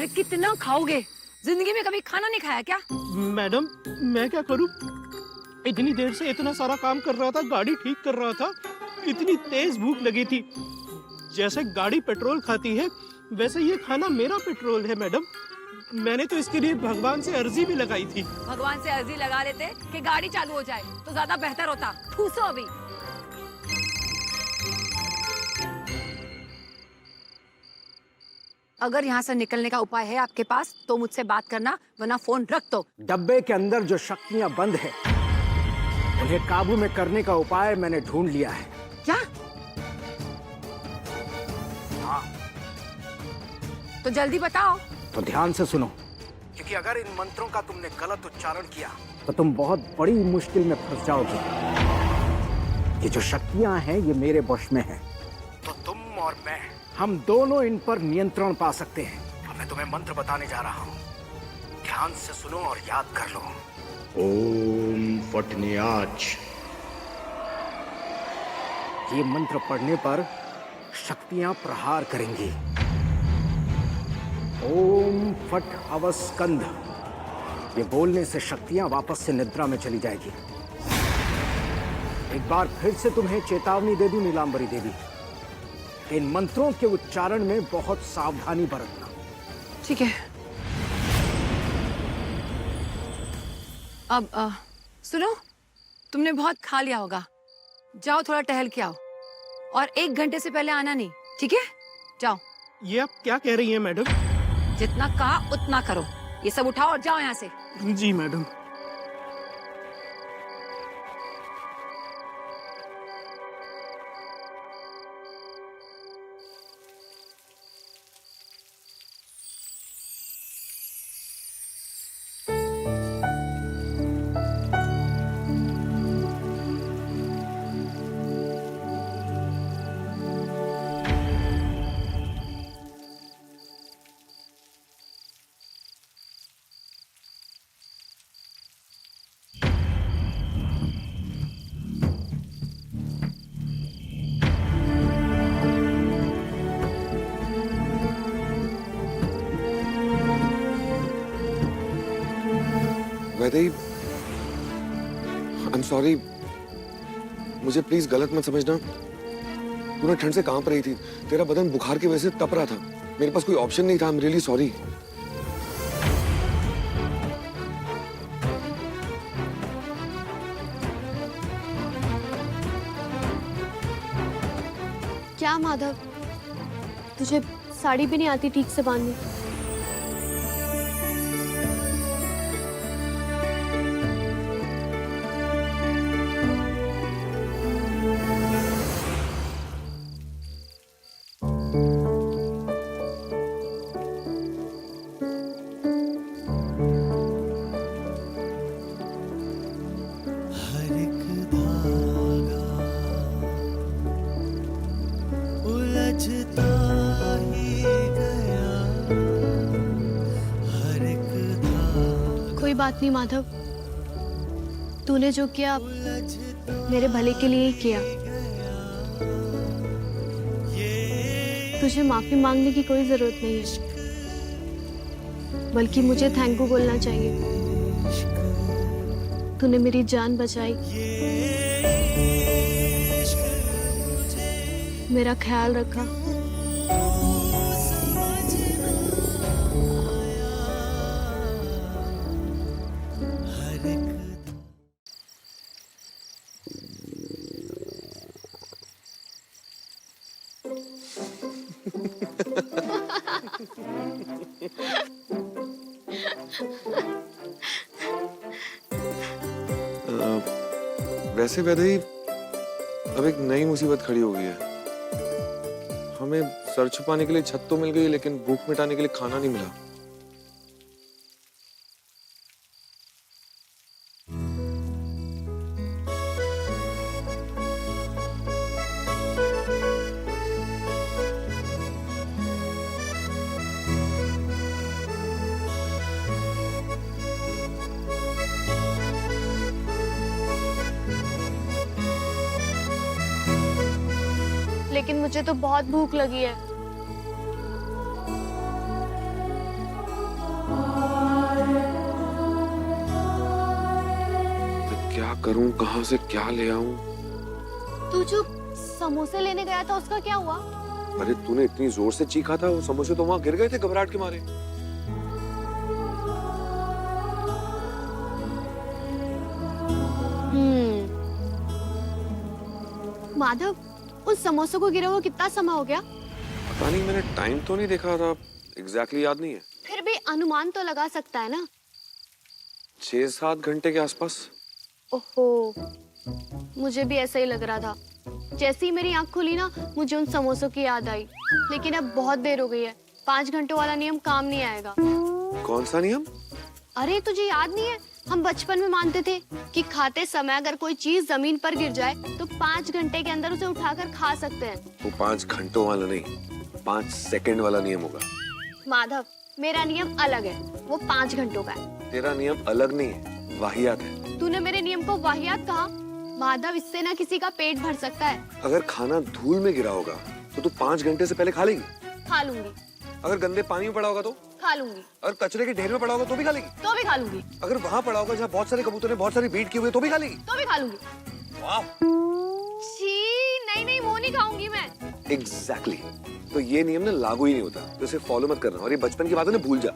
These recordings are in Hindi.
अरे कितना खाओगे? जिंदगी में कभी खाना नहीं खाया क्या? मैडम मैं क्या करूं? इतनी देर से इतना सारा काम कर रहा था, गाड़ी ठीक कर रहा था, इतनी तेज भूख लगी थी। जैसे गाड़ी पेट्रोल खाती है वैसे ये खाना मेरा पेट्रोल है मैडम। मैंने तो इसके लिए भगवान से अर्जी भी लगाई थी। भगवान से अर्जी लगा लेते कि गाड़ी चालू हो जाए तो ज्यादा बेहतर होता। ठूसो अभी। अगर यहाँ से निकलने का उपाय है आपके पास तो मुझसे बात करना, वरना फोन रख दो। डब्बे के अंदर जो शक्तियां बंद है उन्हें काबू में करने का उपाय मैंने ढूंढ लिया है। क्या? हाँ। तो जल्दी बताओ। तो ध्यान से सुनो, क्योंकि अगर इन मंत्रों का तुमने गलत उच्चारण किया तो तुम बहुत बड़ी मुश्किल में फंस जाओगे। ये जो शक्तियां हैं ये मेरे वश में हैं, तो तुम और मैं, हम दोनों इन पर नियंत्रण पा सकते हैं। अब मैं तुम्हें मंत्र बताने जा रहा हूँ, ध्यान से सुनो और याद कर लो। ओम फटनियाच। ये मंत्र पढ़ने पर शक्तियां प्रहार करेंगी। ओम फट अवस्कंध। ये बोलने से शक्तियां वापस से निद्रा में चली जाएगी। एक बार फिर से तुम्हें चेतावनी दे दूं नीलांबरी देवी, इन मंत्रों के उच्चारण में बहुत सावधानी बरतना। ठीक है। अब सुनो, तुमने बहुत खा लिया होगा, जाओ थोड़ा टहल के आओ और 1 घंटे से पहले आना नहीं, ठीक है? जाओ। ये आप क्या कह रही हैं मैडम? जितना कहा उतना करो। ये सब उठाओ और जाओ यहाँ से। जी madam. Vaidehi, I am sorry, मुझे प्लीज गलत मत समझना। तूने ठंड से कांप रही थी, तेरा बदन बुखार की वजह से तप रहा था, मेरे पास कोई ऑप्शन नहीं था। I am really sorry. क्या माधव, तुझे साड़ी भी नहीं आती ठीक से बांधनी? कोई बात नहीं माधव, तूने जो किया मेरे भले के लिए ही किया। तुझे माफी मांगने की कोई जरूरत नहीं है, बल्कि मुझे थैंक यू बोलना चाहिए। तूने मेरी जान बचाई, मेरा ख्याल रखा। वैसे वैदेही, अब एक नई मुसीबत खड़ी हो गई है। हमें सर छुपाने के लिए छत तो मिल गई, लेकिन भूख मिटाने के लिए खाना नहीं मिला। लेकिन मुझे तो बहुत भूख लगी है। करूं, कहां से क्या ले आऊं? तू जो समोसे लेने गया था उसका क्या हुआ? अरे तूने इतनी जोर से चीखा था, वो समोसे तो वहां गिर गए थे घबराहट के मारे। माधव, उन समोसों को गिरे हुए कितना समय हो गया? पता नहीं, मैंने टाइम तो नहीं देखा था, एग्जैक्टली याद नहीं है। फिर भी अनुमान तो लगा सकता है ना? 6-7 घंटे के आसपास। ओहो, मुझे भी ऐसा ही लग रहा था। जैसे ही मेरी आंख खुली ना, मुझे उन समोसों की याद आई। लेकिन अब बहुत देर हो गई है, 5 घंटों वाला नियम काम नहीं आएगा। कौन सा नियम? अरे तुझे याद नहीं है, हम बचपन में मानते थे कि खाते समय अगर कोई चीज जमीन पर गिर जाए तो 5 घंटे के अंदर उसे उठाकर खा सकते हैं। वो 5 घंटों वाला नहीं, 5 सेकंड वाला नियम होगा। माधव, मेरा नियम अलग है, वो 5 घंटों का है। तेरा नियम अलग नहीं है, वाहियात है। तूने मेरे नियम को वाहियात कहा। माधव, इससे ना किसी का पेट भर सकता है। अगर खाना धूल में गिरा होगा तो तू 5 घंटे से पहले खा लेगी? खा लूंगी। अगर गंदे पानी में पड़ा होगा तो? खा लूंगी। अगर कचरे के ढेर में पड़ा होगा तो भी खा लेगी? तो भी खा लूंगी। अगर वहाँ पड़ा होगा जहाँ बहुत सारे कबूतर ने बहुत सारी बीट की हुई है तो भी खा लेगी? तो भी खा लूंगी। वाह, छी, नहीं नहीं, वो नहीं खाऊंगी मैं। एग्जैक्टली। तो ये नियम ना लागू ही नहीं होता, तो इसे फॉलो मत करना, और ये बचपन की बात है ना, भूल जा।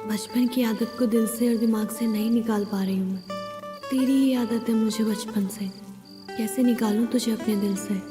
बचपन की आदत को दिल से और दिमाग से नहीं निकाल पा रही हूँ मैं। तेरी ही आदत है मुझे बचपन से, कैसे निकालूं तुझे अपने दिल से?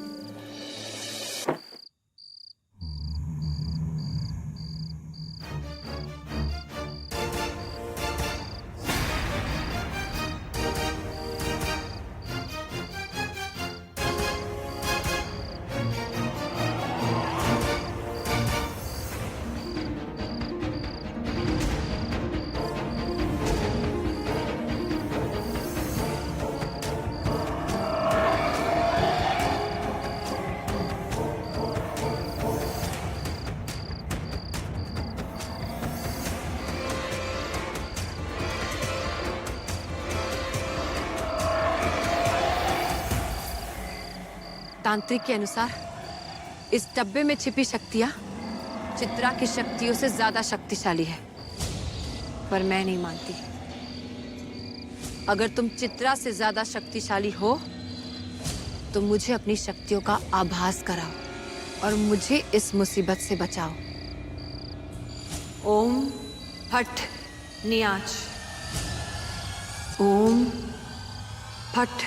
तांत्रिक के अनुसार इस डब्बे में छिपी शक्तियां चित्रा की शक्तियों से ज्यादा शक्तिशाली है, पर मैं नहीं मानती। अगर तुम चित्रा से ज्यादा शक्तिशाली हो तो मुझे अपनी शक्तियों का आभास कराओ और मुझे इस मुसीबत से बचाओ। ओम फट नियाच, ओम फट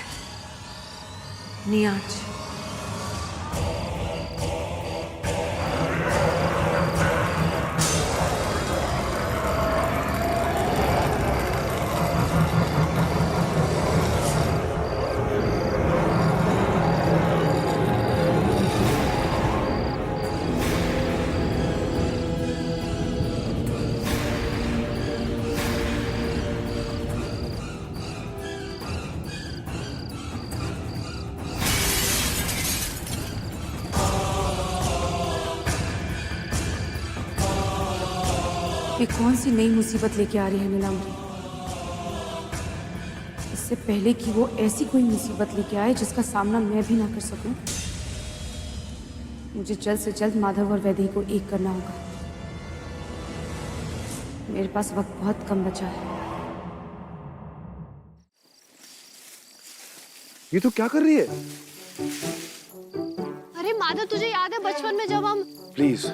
नियाच। ये कौन सी नई मुसीबत लेके आ रही है नीलांबरी? इससे पहले कि वो ऐसी कोई मुसीबत लेके आए जिसका सामना मैं भी ना कर सकूं, मुझे जल्द से जल्द माधव और वैदेही को एक करना होगा। मेरे पास वक्त बहुत कम बचा है। ये तो क्या कर रही है? अरे माधव, तुझे याद है बचपन में जब हम... प्लीज,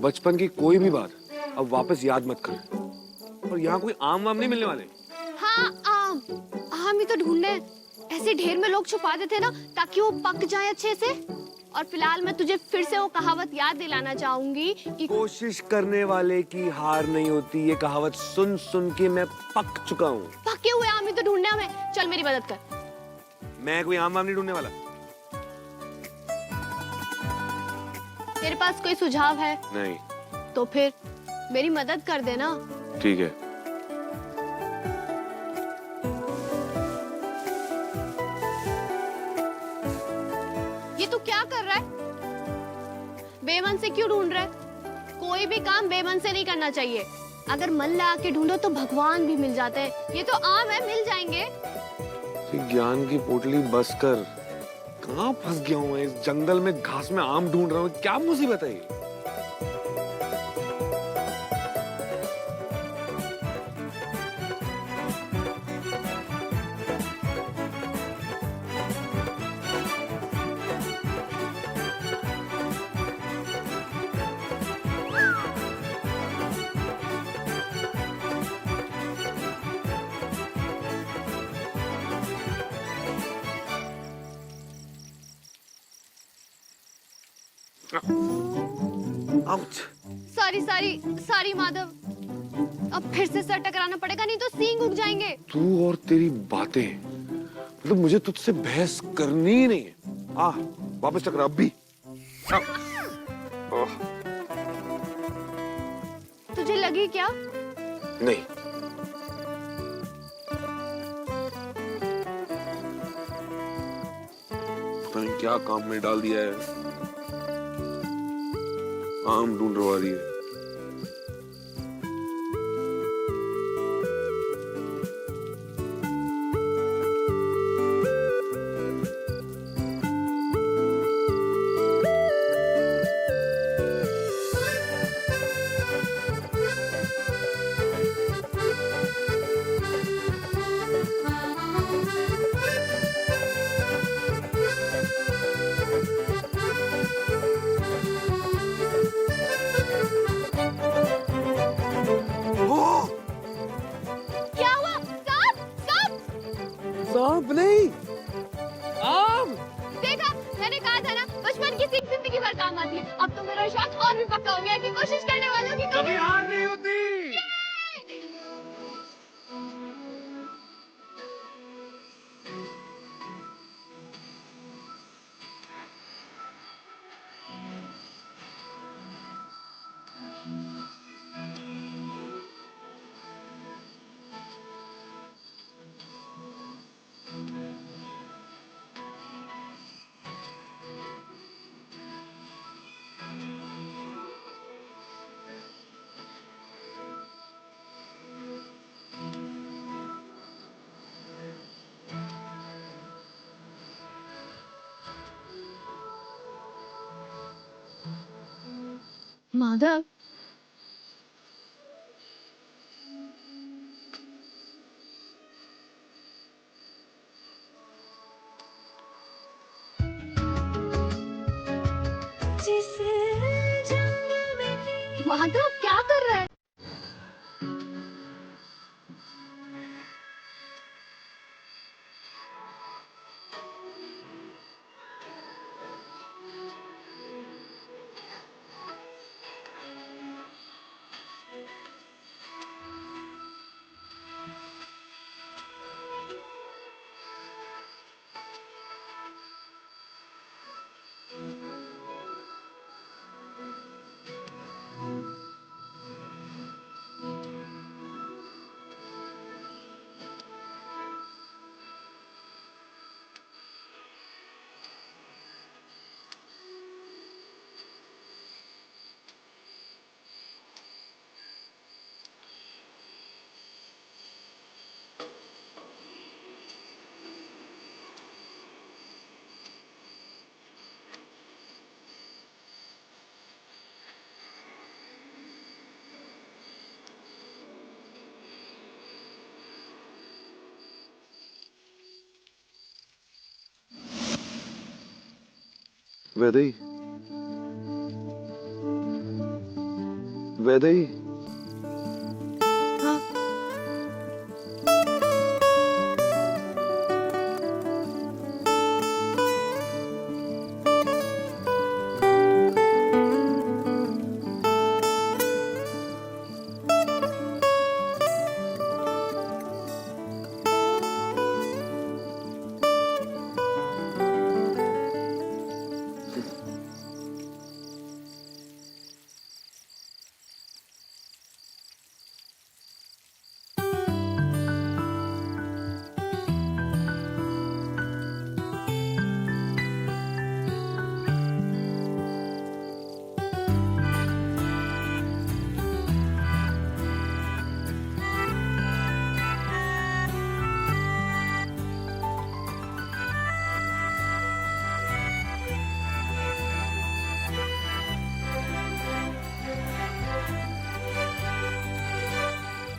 बचपन की कोई भी बात अब वापस याद मत कर। और यहाँ कोई आम वाम नहीं मिलने वाले। हाँ, आम आम ही तो ढूंढने हैं। ऐसे ढेर में लोग छुपा देते हैं ना ताकि वो पक जाए अच्छे से। और फिलहाल मैं तुझे फिर से वो कहावत याद दिलाना चाहूंगी कि कोशिश करने वाले की हार नहीं होती, ये कहावत सुन सुन के मैं पक चुका हूँ। पके हुए आम ही तो ढूंढने हमें। चल मेरी मदद कर। मैं कोई आम वाम नहीं ढूंढने वाला। तेरे पास कोई सुझाव है? नहीं। तो फिर मेरी मदद कर देना। ठीक है। ये तू क्या कर रहा है? बेमन से क्यों ढूंढ रहा है? कोई भी काम बेमन से नहीं करना चाहिए। अगर मन लगा के ढूंढो तो भगवान भी मिल जाते हैं। ये तो आम है, मिल जाएंगे। ज्ञान की पोटली बस कर। कहाँ फंस गया हूँ मैं? इस जंगल में घास में आम ढूंढ रहा हूँ। क्या मुसीबत है ये? Ouch. Sorry sorry sorry Madhav, अब फिर से सर टकराना पड़ेगा, नहीं तो सींग उग जाएंगे। तू और तेरी बातें, मतलब मुझे तुझसे बहस करनी ही नहीं है। आ, वापस टकरा अब भी। तुझे लगी क्या? नहीं। पता नहीं क्या काम में डाल दिया है। आम ढूंढवा रही है। क्या हुआ? सांप सांप! सांप नहीं, आम। देखा, मैंने कहा था ना, बचपन की सीख जिंदगी भर काम आती है। अब तो मेरा शौक और भी पक्का हो गया कि कोशिश करने वालों की कभी हार नहीं होती। माधव, माधव क्या कर रहा है? वैदेही, वैदेही। हाँ।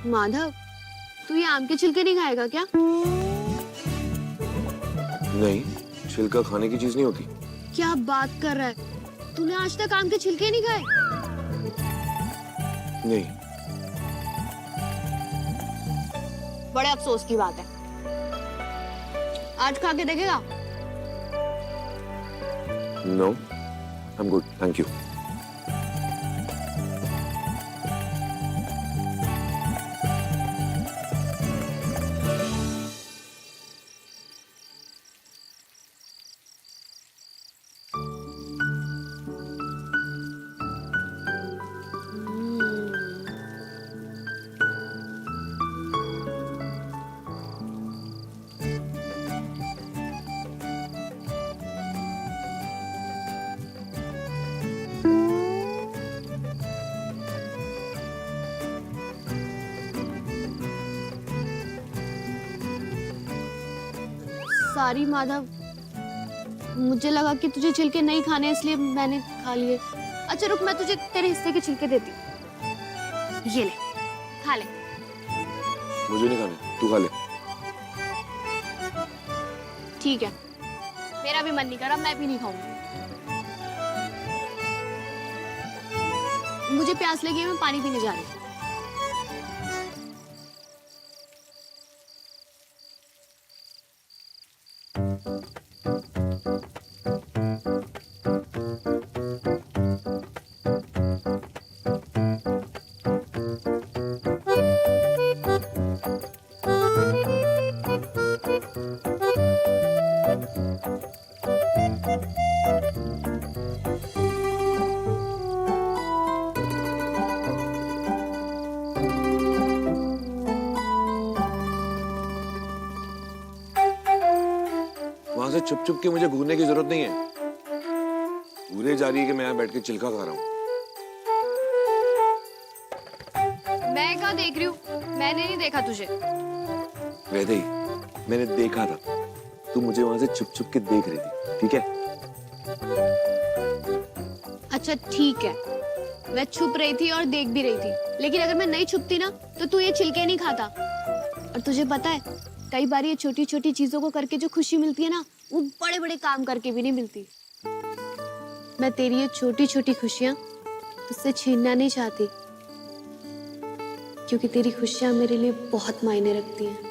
माधव, तू ये आम के छिलके नहीं खाएगा क्या? नहीं, छिलका खाने की चीज नहीं होती। क्या बात कर रहा है? तूने आज तक आम के छिलके नहीं खाए? नहीं। बड़े अफसोस की बात है। आज खा के देखेगा? No, I am good, thank you. Sorry Madhav, मुझे लगा कि तुझे छिलके नहीं खाने इसलिए मैंने खा लिए। अच्छा रुक, मैं तुझे तेरे हिस्से के छिलके देती हूँ। ये ले, खा ले। मुझे नहीं खाने, तू खा ले। ठीक है, मेरा भी मन नहीं कर रहा, मैं भी नहीं खाऊंगी। मुझे प्यास लगी है, मैं पानी पीने जा रही हूँ। वहां से छुप छुप के मुझे घूरने की जरूरत नहीं है। घूरे जा रही है कि मैं यहाँ बैठ के छिलका खा रहा हूँ। मैं कहाँ देख रही हूँ? मैंने नहीं देखा तुझे। वैदई, मैंने देखा था, तू मुझे वहां से छुप छुप के देख रही थी, ठीक है? अच्छा ठीक है, मैं छुप रही थी और देख भी रही थी, लेकिन अगर मैं नहीं छुपती ना तो तू ये छिलके नहीं खाता। और तुझे पता है, कई बार ये छोटी छोटी चीजों को करके जो खुशी मिलती है ना, वो बड़े बड़े काम करके भी नहीं मिलती। मैं तेरी ये छोटी छोटी खुशियां तुझसे छीनना नहीं चाहती, क्योंकि तेरी खुशियां मेरे लिए बहुत मायने रखती हैं।